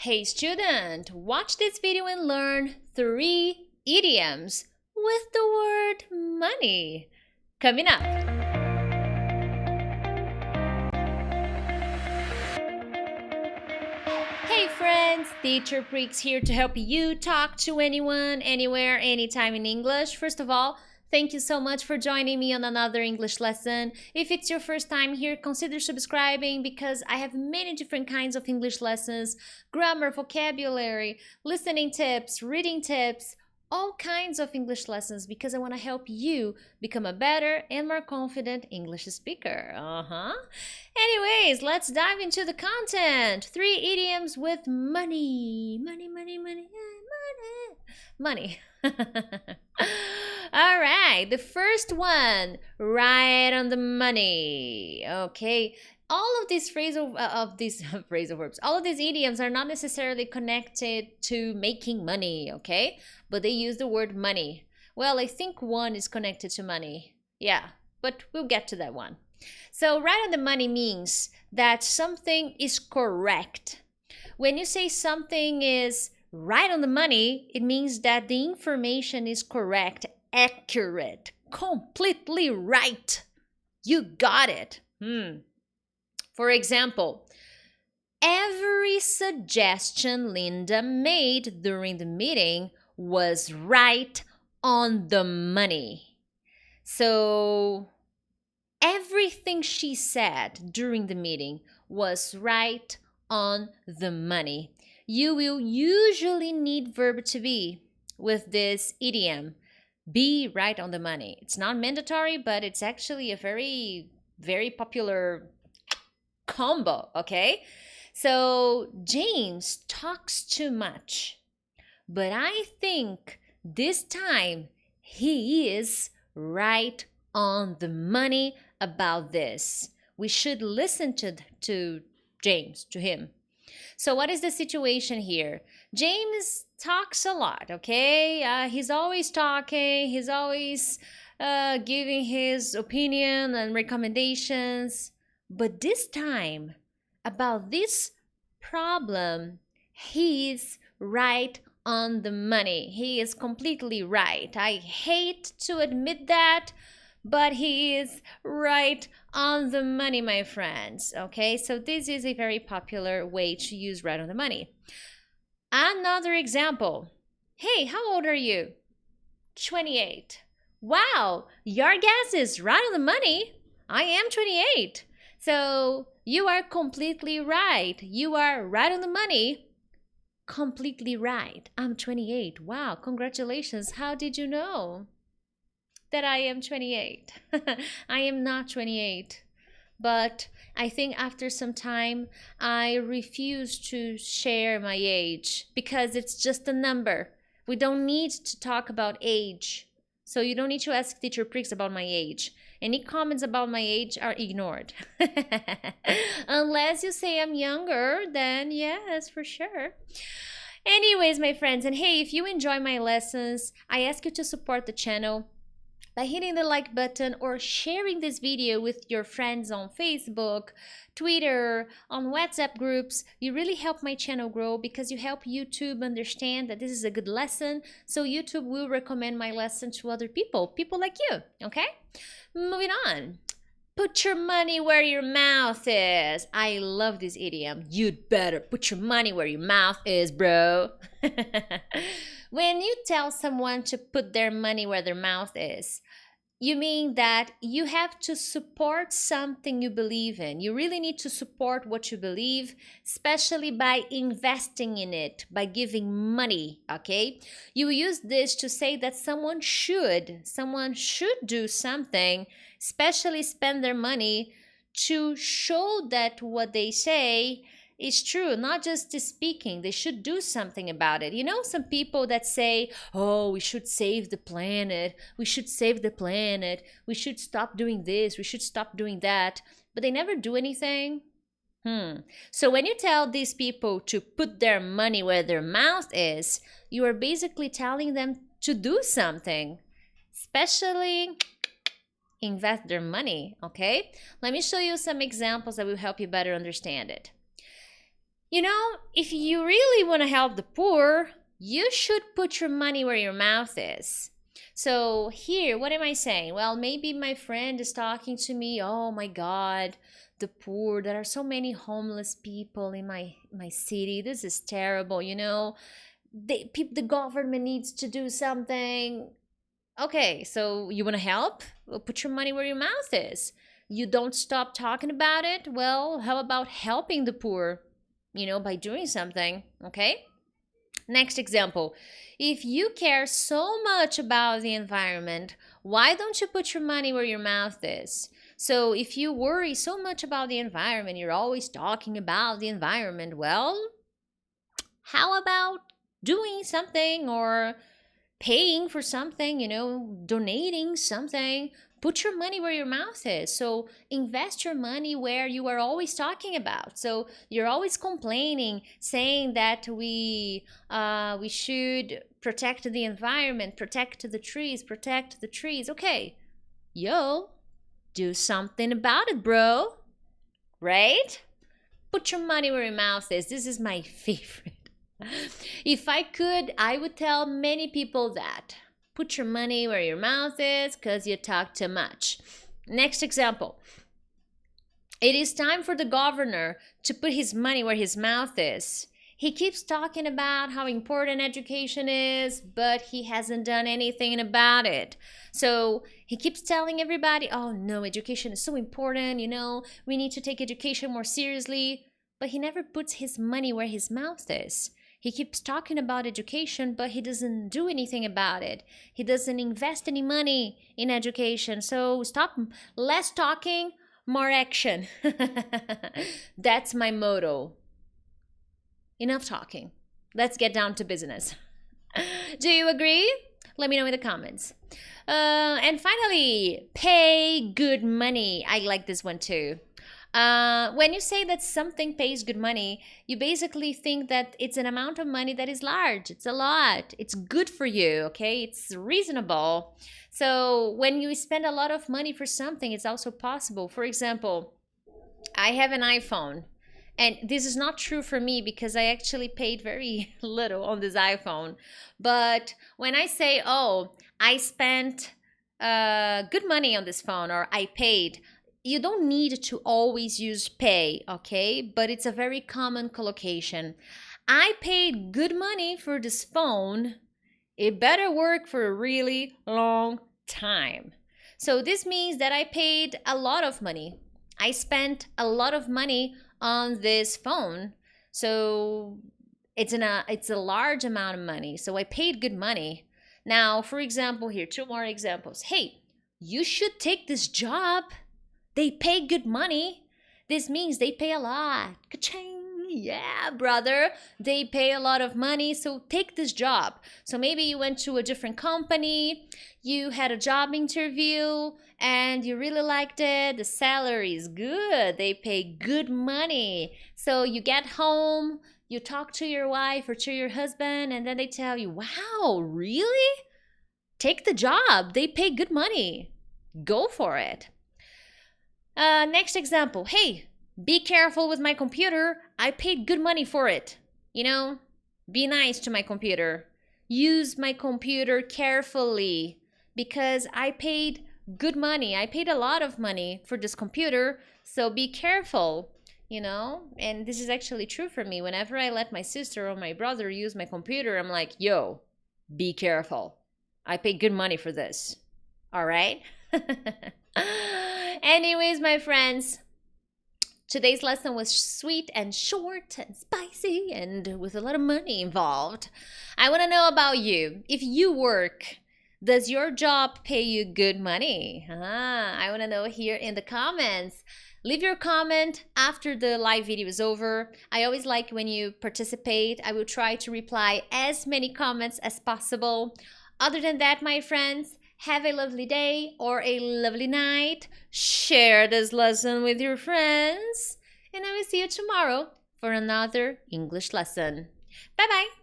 Hey student, watch this video and learn 3 idioms with the word money. Coming up. Hey friends, Teacher Prix here to help you talk to anyone, anywhere, anytime in English. First of all, thank you so much for joining me on another English lesson. If it's your first time here, consider subscribing because I have many different kinds of English lessons, grammar, vocabulary, listening tips, reading tips, all kinds of English lessons because I want to help you become a better and more confident English speaker. Anyways, let's dive into the content. 3 idioms with money. Money. All right, the first one, right on the money. Okay, all of these phrasal verbs, all of these idioms are not necessarily connected to making money, okay? But they use the word money. Well, I think one is connected to money. Yeah, but we'll get to that one. So right on the money means that something is correct. When you say something is right on the money, it means that the information is correct, accurate, completely right. You got it. For example, every suggestion Linda made during the meeting was right on the money. So everything she said during the meeting was right on the money. You will usually need verb to be with this idiom. Be right on the money. It's not mandatory, but it's actually a very, very popular combo, okay? So James talks too much, but I think this time he is right on the money about this. We should listen to James, to him. So what is the situation here? James talks a lot, okay? He's always talking. He's always giving his opinion and recommendations. But this time, about this problem, he's right on the money. He is completely right. I hate to admit that, but he is right on the money, my friends. Okay, so this is a very popular way to use right on the money. Another example. Hey, how old are you? 28. Wow, your guess is right on the money. I am 28. So you are completely right. You are right on the money. Completely right. I'm 28. Wow, congratulations. How did you know that I am 28? I am not 28. But I think after some time, I refuse to share my age because it's just a number. We don't need to talk about age. So you don't need to ask Teacher Prix about my age. Any comments about my age are ignored. Unless you say I'm younger, then yes, for sure. Anyways, my friends, and hey, if you enjoy my lessons, I ask you to support the channel by hitting the like button or sharing this video with your friends on Facebook, Twitter, on WhatsApp groups. You really help my channel grow because you help YouTube understand that this is a good lesson, so YouTube will recommend my lesson to other people like you, okay? Moving on. Put your money where your mouth is. I love this idiom. You'd better put your money where your mouth is, bro. When you tell someone to put their money where their mouth is, you mean that you have to support something you believe in. You really need to support what you believe, especially by investing in it, by giving money, okay? You use this to say that someone should do something, especially spend their money to show that what they say is true, not just speaking. They should do something about it. You know, some people that say, oh, we should save the planet. We should save the planet. We should stop doing this. We should stop doing that. But they never do anything. So when you tell these people to put their money where their mouth is, you are basically telling them to do something, especially invest their money, okay? Let me show you some examples that will help you better understand it. If you really want to help the poor, you should put your money where your mouth is. So here, what am I saying? Well, maybe my friend is talking to me. Oh my God, the poor. There are so many homeless people in my city. This is terrible. The government needs to do something. Okay, so you want to help? Well, put your money where your mouth is. You don't stop talking about it? Well, how about helping the poor? By doing something, okay? Next example. If you care so much about the environment, why don't you put your money where your mouth is? So if you worry so much about the environment, you're always talking about the environment, well, how about doing something or paying for something, donating something? Put your money where your mouth is. So invest your money where you are always talking about. So you're always complaining, saying that we should protect the environment, protect the trees. Okay, yo, do something about it, bro. Right? Put your money where your mouth is. This is my favorite. If I could, I would tell many people that. Put your money where your mouth is because you talk too much. Next example. It is time for the governor to put his money where his mouth is. He keeps talking about how important education is, but he hasn't done anything about it. So he keeps telling everybody, oh no, education is so important, we need to take education more seriously. But he never puts his money where his mouth is. He keeps talking about education, but he doesn't do anything about it. He doesn't invest any money in education. So stop, less talking, more action. That's my motto. Enough talking. Let's get down to business. Do you agree? Let me know in the comments. And finally, pay good money. I like this one too. When you say that something pays good money, you basically think that it's an amount of money that is large. It's a lot. It's good for you, okay? It's reasonable. So when you spend a lot of money for something, it's also possible. For example, I have an iPhone. And this is not true for me because I actually paid very little on this iPhone. But when I say, oh, I spent good money on this phone, or I paid, you don't need to always use pay, okay? But it's a very common collocation. I paid good money for this phone. It better work for a really long time. So this means that I paid a lot of money. I spent a lot of money on this phone. So it's a large amount of money. So I paid good money. Now, for example, here, 2 more examples. Hey, you should take this job. They pay good money. This means they pay a lot. Ka-ching! Yeah, brother. They pay a lot of money, so take this job. So maybe you went to a different company, you had a job interview, and you really liked it. The salary is good. They pay good money. So you get home, you talk to your wife or to your husband, and then they tell you, wow, really? Take the job. They pay good money. Go for it. Next example. Hey, be careful with my computer. I paid good money for it. Be nice to my computer. Use my computer carefully because I paid good money. I paid a lot of money for this computer, so be careful, And this is actually true for me. Whenever I let my sister or my brother use my computer, I'm like, yo, be careful. I paid good money for this. All right? Anyways, my friends, today's lesson was sweet and short and spicy and with a lot of money involved. I want to know about you. If you work, does your job pay you good money? I want to know here in the comments. Leave your comment after the live video is over. I always like when you participate. I will try to reply as many comments as possible. Other than that, my friends, have a lovely day or a lovely night. Share this lesson with your friends. And I will see you tomorrow for another English lesson. Bye-bye.